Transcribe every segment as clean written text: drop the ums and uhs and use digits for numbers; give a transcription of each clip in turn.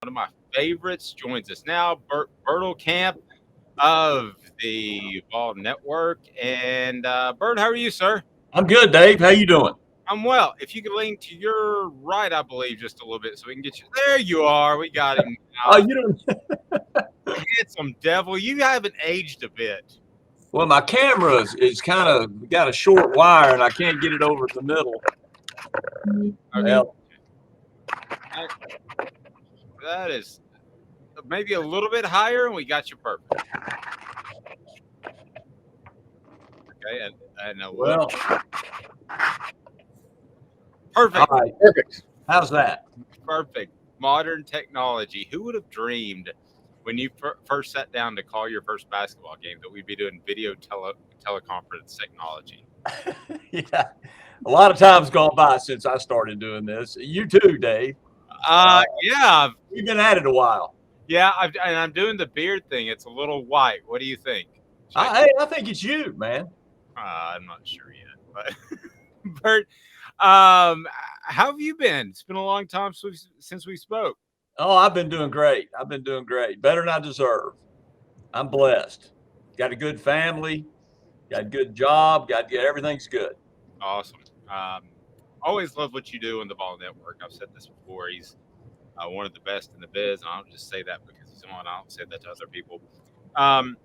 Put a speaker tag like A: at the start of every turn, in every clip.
A: one of my favorites, joins us now, Bert Bertelkamp of the Ball Network. And Bert, how are you, sir?
B: I'm good, Dave. How you doing?
A: I'm well. If you could lean to your right, I believe, just a little bit so we can get you. There you are. We got him
B: Oh,
A: now.
B: you don't.
A: Handsome devil. You haven't aged a bit.
B: Well, my camera is kind of got a short wire, and I can't get it over the middle.
A: Okay.
B: Well,
A: That, that is maybe a little bit higher, and we got you perfect. Okay. And a little
B: well, all
A: perfect.
B: right.
A: Perfect.
B: How's that?
A: Perfect. Modern technology. Who would have dreamed when you first sat down to call your first basketball game that we'd be doing video teleconference technology?
B: Yeah, a lot of time's gone by since I started doing this. You too, Dave. Uh,
A: Yeah,
B: we've been at it a while.
A: yeah. And I'm doing the beard thing. It's a little white. What do you think? Should
B: I think it's you, man.
A: I'm not sure yet, but Bert, how have you been? It's been a long time since we spoke.
B: Oh, I've been doing great. I've been doing great. Better than I deserve. I'm blessed. Got a good family. Got a good job. Got everything's good.
A: Awesome. Always love what you do on the Ball Network. I've said this before. He's one of the best in the biz. I don't just say that because he's on. I don't say that to other people. Um,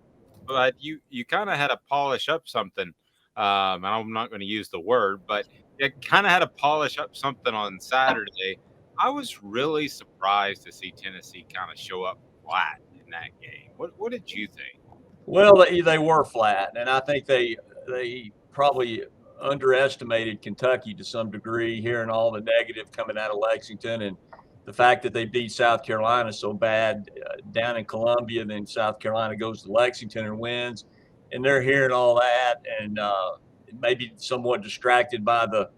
A: but you kind of had to polish up something. And I'm not going to use the word, but you kind of had to polish up something on Saturday. I was really surprised to see Tennessee kind of show up flat in that game. What did you think?
B: Well, they were flat, and I think they probably underestimated Kentucky to some degree, hearing all the negative coming out of Lexington and the fact that they beat South Carolina so bad down in Columbia. Then South Carolina goes to Lexington and wins, and they're hearing all that and maybe somewhat distracted by the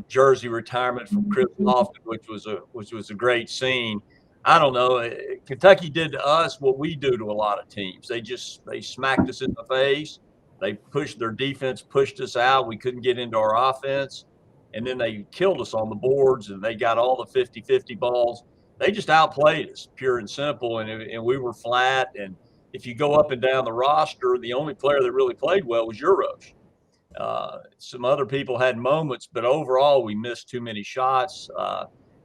B: jersey retirement from Chris Lofton, which was a great scene. I don't know. Kentucky did to us what we do to a lot of teams. They smacked us in the face. They pushed their defense, pushed us out. We couldn't get into our offense. And then they killed us on the boards and they got all the 50-50 balls. They just outplayed us, pure and simple. And we were flat. And if you go up and down the roster, the only player that really played well was Euros. Some other people had moments, but overall we missed too many shots.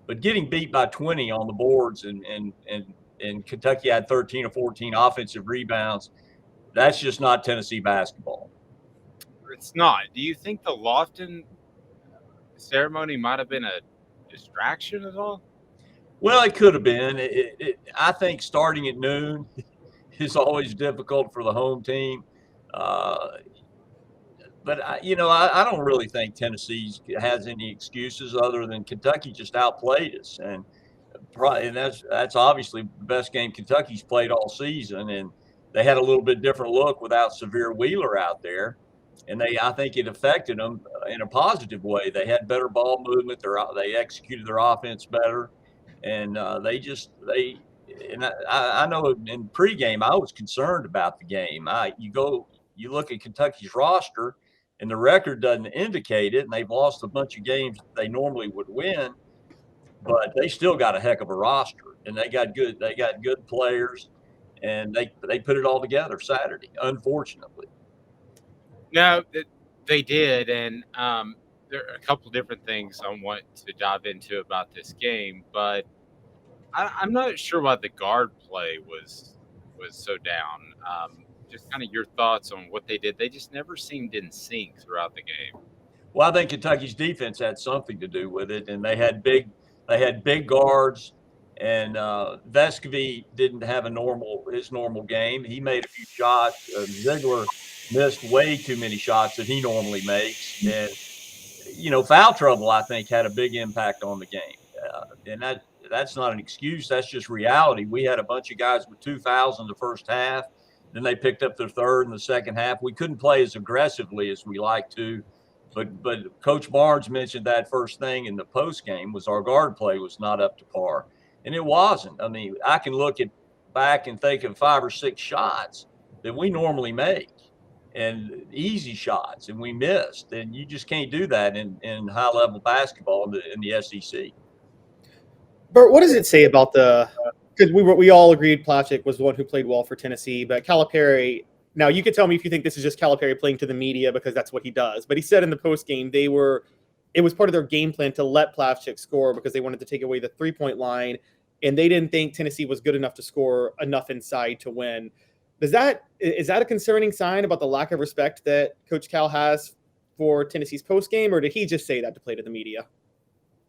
B: But getting beat by 20 on the boards and Kentucky had 13 or 14 offensive rebounds, that's just not Tennessee basketball.
A: It's not. Do you think the Lofton ceremony might have been a distraction at all?
B: Well, it could have been. I think starting at noon is always difficult for the home team. Uh, but I don't really think Tennessee has any excuses other than Kentucky just outplayed us, and that's obviously the best game Kentucky's played all season, and they had a little bit different look without Severe Wheeler out there, and I think it affected them in a positive way. They had better ball movement. They executed their offense better, and they. And I know in pregame I was concerned about the game. You look at Kentucky's roster, and the record doesn't indicate it, and they've lost a bunch of games they normally would win, but they still got a heck of a roster, and they got good players, and they put it all together Saturday. Unfortunately,
A: No, they did, and there are a couple different things I want to dive into about this game, but I'm not sure why the guard play was so down. Just kind of your thoughts on what they did. They just never seemed in sync throughout the game.
B: well, I think Kentucky's defense had something to do with it, and they had big guards, and Vescovy didn't have his normal game. He made a few shots. Ziegler missed way too many shots that he normally makes, and foul trouble, I think, had a big impact on the game. And that's not an excuse. That's just reality. We had a bunch of guys with 2 fouls in the first half. Then they picked up their third in the second half. We couldn't play as aggressively as we like to. But Coach Barnes mentioned that first thing in the post game was our guard play was not up to par. And it wasn't. I mean, I can look back and think of 5 or 6 shots that we normally make and easy shots, and we missed. And you just can't do that in high level basketball in the SEC.
C: Bert, what does it say about the? Because we all agreed Placic was the one who played well for Tennessee, but Calipari. Now you could tell me if you think this is just Calipari playing to the media because that's what he does. But he said in the post game it was part of their game plan to let Placic score because they wanted to take away the 3-point line, and they didn't think Tennessee was good enough to score enough inside to win. Is that a concerning sign about the lack of respect that Coach Cal has for Tennessee's post game, or did he just say that to play to the media?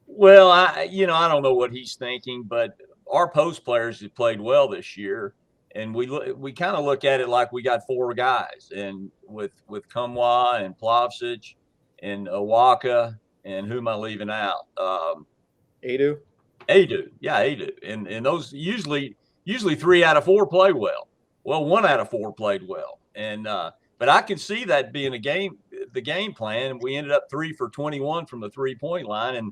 B: Well, I don't know what he's thinking, but our post players have played well this year, and we kind of look at it like we got four guys, and with Kumwa and Plavsic and Owaka, and who am I leaving out?
C: Adu?
B: Adu, yeah, Adu, and those usually 3 out of 4 play well. Well, 1 out of 4 played well, and but I can see that being the game plan. We ended up 3 for 21 from the 3-point line,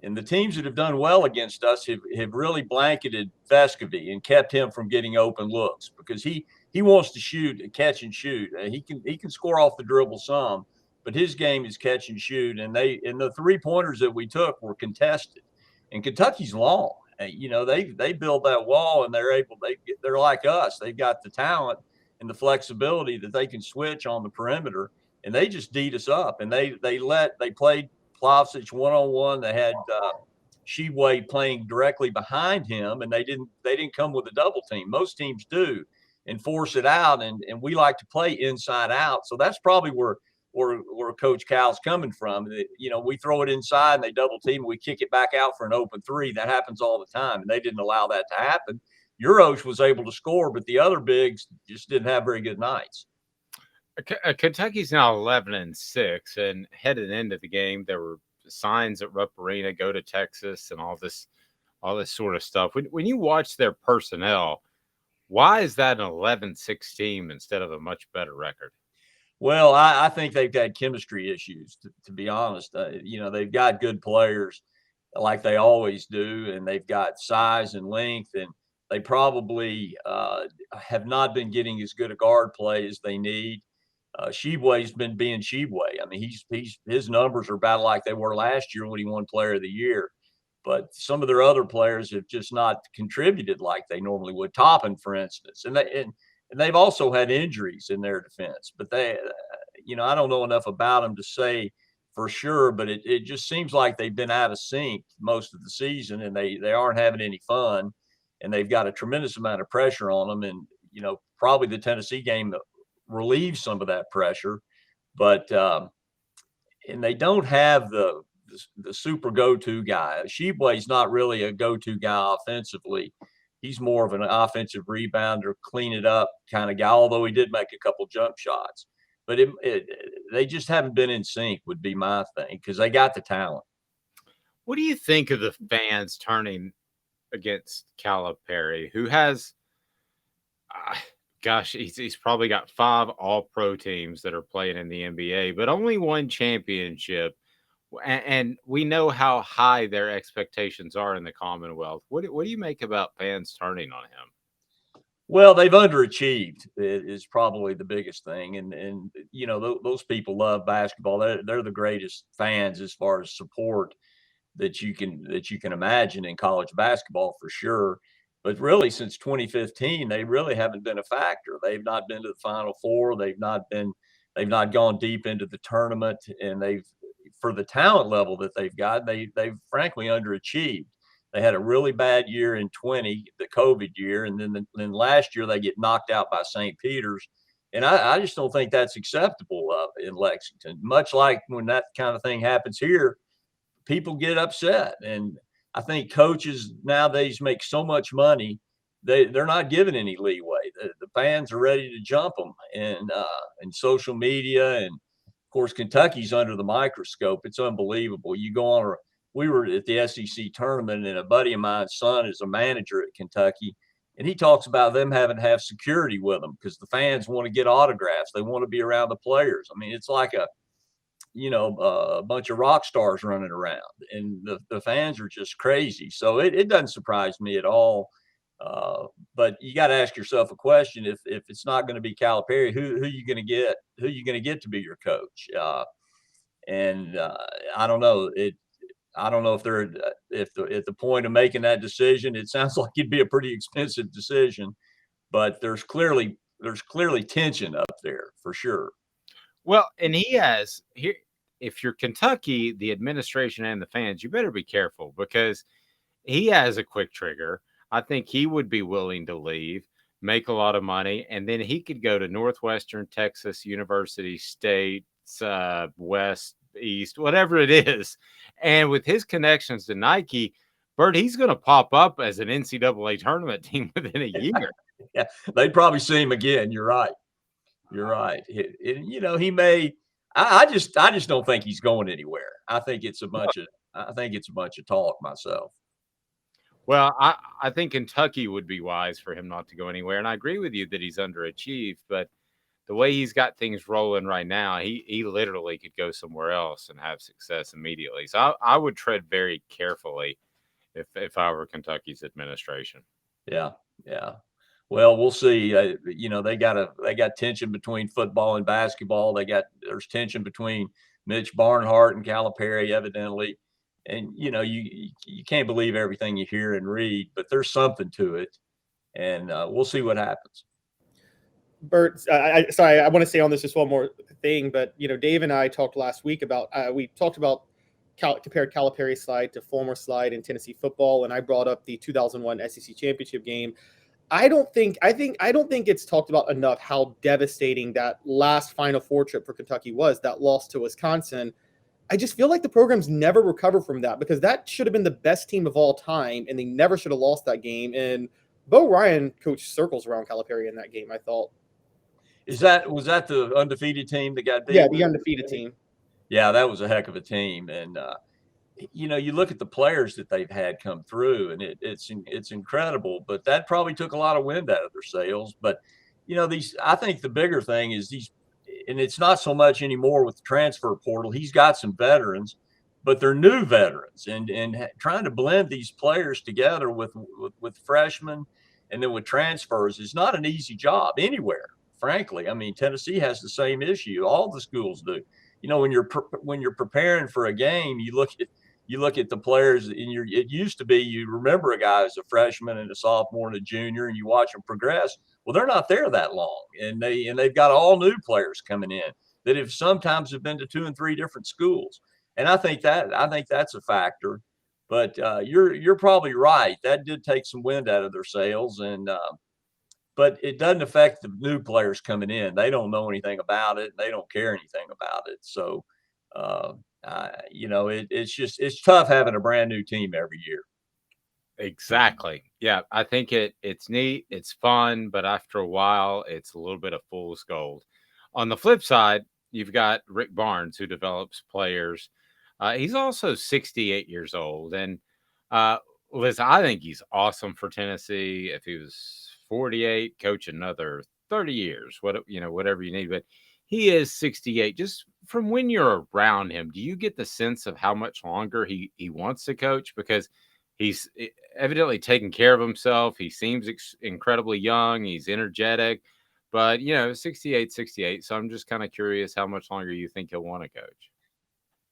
B: and the teams that have done well against us have really blanketed Vescovy and kept him from getting open looks because he wants to shoot, catch and shoot. He can score off the dribble some, but his game is catch and shoot. And the 3-pointers that we took were contested. And Kentucky's long. They build that wall and they're like us. They've got the talent and the flexibility that they can switch on the perimeter, and they just beat us up. And they played Plavsic one-on-one. They had Sheway playing directly behind him, and they didn't come with a double team. Most teams do and force it out, and we like to play inside out. So that's probably where Coach Cal's coming from. We throw it inside and they double team and we kick it back out for an open three. That happens all the time, and they didn't allow that to happen. Urosh was able to score, but the other bigs just didn't have very good nights.
A: Kentucky's now 11-6, and headed into the game, there were signs at Rupp Arena, go to Texas, and all this sort of stuff. When you watch their personnel, why is that an 11-6 team instead of a much better record?
B: Well, I think they've had chemistry issues, to be honest. They've got good players like they always do, and they've got size and length, and they probably have not been getting as good a guard play as they need. Sheway's been being Sheway. I mean, his numbers are about like they were last year when he won Player of the Year. But some of their other players have just not contributed like they normally would. Toppin, for instance, and they've also had injuries in their defense. But I don't know enough about them to say for sure. But it just seems like they've been out of sync most of the season, and they aren't having any fun, and they've got a tremendous amount of pressure on them. And probably the Tennessee game relieve some of that pressure, but and they don't have the super go-to guy. Sheway's not really a go-to guy offensively. He's more of an offensive rebounder, clean it up kind of guy, although he did make a couple jump shots. But they just haven't been in sync would be my thing, because they got the talent.
A: What do you think of the fans turning against Calipari, who has he's probably got 5 all-pro teams that are playing in the NBA, but only 1 championship. And we know how high their expectations are in the Commonwealth. What do you make about fans turning on him?
B: Well, they've underachieved is probably the biggest thing. And those people love basketball. They're the greatest fans as far as support that you can imagine in college basketball, for sure. But really, since 2015, they really haven't been a factor. They've not been to the Final Four. They've not gone deep into the tournament, and for the talent level that they've got, they've frankly underachieved. They had a really bad year in 20, the COVID year, and then last year they get knocked out by St. Peter's. And I just don't think that's acceptable in Lexington. Much like when that kind of thing happens here, people get upset. And I think coaches nowadays make so much money, they're not giving any leeway. The fans are ready to jump them, and social media, and of course Kentucky's under the microscope. It's unbelievable. You go on. We were at the SEC tournament, and a buddy of mine's son is a manager at Kentucky, and he talks about them having to have security with them because the fans want to get autographs. They want to be around the players. I mean, it's like a bunch of rock stars running around, and the fans are just crazy. So it doesn't surprise me at all. But you got to ask yourself a question: if it's not going to be Calipari, who are you going to get? Who are you going to get to be your coach? I don't know. I don't know if they're at the point of making that decision. It sounds like it'd be a pretty expensive decision, but there's clearly tension up there for sure.
A: Well, and he has here. If you're Kentucky, the administration and the fans, you better be careful because he has a quick trigger. I think he would be willing to leave, make a lot of money, and then he could go to Northwestern Texas University, States, West, East, whatever it is. And with his connections to Nike, Bert, he's going to pop up as an NCAA tournament team within a year.
B: Yeah, they'd probably see him again. You're right. You're right. He may. I just don't think he's going anywhere. I think it's a bunch of talk myself.
A: Well, I think Kentucky would be wise for him not to go anywhere. And I agree with you that he's underachieved, but the way he's got things rolling right now, he literally could go somewhere else and have success immediately. So I would tread very carefully if I were Kentucky's administration.
B: Yeah. Well, we'll see. They got tension between football and basketball. There's tension between Mitch Barnhart and Calipari, evidently. And you can't believe everything you hear and read, but there's something to it, and we'll see what happens.
C: Bert, sorry, I want to say on this just one more thing, but Dave and I talked last week about compared Calipari's slide to former slide in Tennessee football, and I brought up the 2001 SEC championship game. I don't think it's talked about enough how devastating that last Final Four trip for Kentucky was. That loss to Wisconsin. I just feel like the program's never recovered from that because that should have been the best team of all time, and they never should have lost that game. And Bo Ryan coached circles around Calipari in that game, I thought.
B: Was that the undefeated team that got beat?
C: Yeah, the undefeated team.
B: Yeah, that was a heck of a team, and you look at the players that they've had come through, and it's incredible. But that probably took a lot of wind out of their sails. But I think the bigger thing is these. And it's not so much anymore with the transfer portal. He's got some veterans, but they're new veterans, and trying to blend these players together with freshmen and then with transfers is not an easy job anywhere. Frankly, I mean, Tennessee has the same issue. All the schools do. When you're preparing for a game, you look at the players, and it used to be you remember a guy as a freshman and a sophomore and a junior, and you watch them progress. Well, they're not there that long, and they've got all new players coming in that have sometimes been to 2 and 3 different schools, and I think that's a factor. But you're probably right. That did take some wind out of their sails, but it doesn't affect the new players coming in. They don't know anything about it. They don't care anything about it. So, it's tough having a brand new team every year.
A: Exactly. Yeah, I think it's neat, it's fun, but after a while, it's a little bit of fool's gold. On the flip side, you've got Rick Barnes, who develops players. He's also 68 years old, and listen, I think he's awesome for Tennessee. If he was 48, coach another 30 years, whatever you need. But he is 68. Just from when you're around him, do you get the sense of how much longer he wants to coach? Because he's evidently taking care of himself. He seems incredibly young. He's energetic, but 68. So I'm just kind of curious how much longer you think he'll want to coach.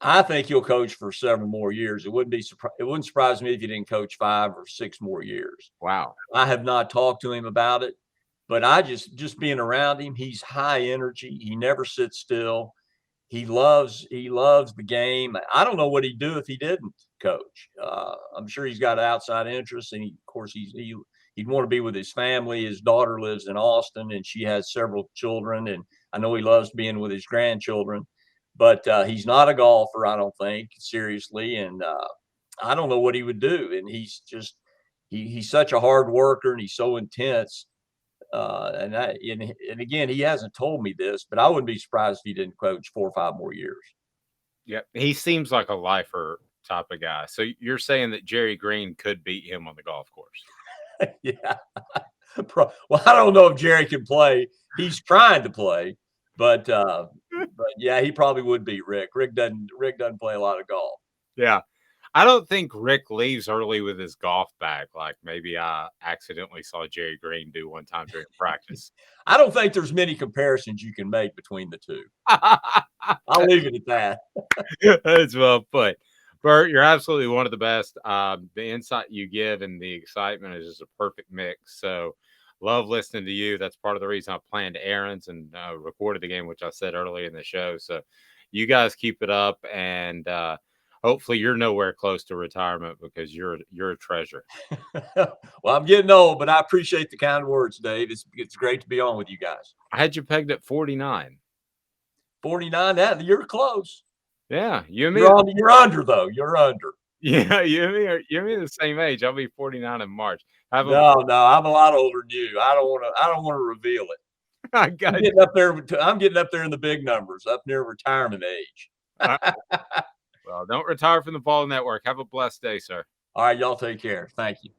B: I think he'll coach for several more years. It wouldn't surprise me if he didn't coach 5 or 6 more years.
A: Wow.
B: I have not talked to him about it, but I just being around him, he's high energy. He never sits still. He loves the game. I don't know what he'd do if he didn't coach. I'm sure he's got outside interests, and of course he'd want to be with his family. His daughter lives in Austin, and she has several children, and I know he loves being with his grandchildren. But he's not a golfer, I don't think, seriously, and I don't know what he would do. And he's such a hard worker, and he's so intense. And again, he hasn't told me this, but I wouldn't be surprised if he didn't coach 4 or 5 more years.
A: Yeah, he seems like a lifer type of guy. So you're saying that Jerry Green could beat him on the golf course?
B: Yeah. Well, I don't know if Jerry can play. He's trying to play, but yeah, he probably would beat Rick. Rick doesn't play a lot of golf.
A: Yeah. I don't think Rick leaves early with his golf bag, like maybe I accidentally saw Jerry Green do one time during practice.
B: I don't think there's many comparisons you can make between the two. I'll leave it at that.
A: That's well put. Bert, you're absolutely one of the best. The insight you give and the excitement is just a perfect mix. So, love listening to you. That's part of the reason I planned errands and recorded the game, which I said earlier in the show. So, you guys keep it up, and hopefully, you're nowhere close to retirement because you're a treasure.
B: Well, I'm getting old, but I appreciate the kind words, Dave. It's great to be on with you guys.
A: I had you pegged at 49.
B: 49. That you're close.
A: Yeah, you and me.
B: You're under though. You're under.
A: Yeah, you and me are the same age. I'll be 49 in March.
B: No, I'm a lot older than you. I don't want to reveal it. I'm getting up there in the big numbers, up near retirement age.
A: Well, don't retire from the Ball Network. Have a blessed day, sir.
B: All right, y'all take care. Thank you.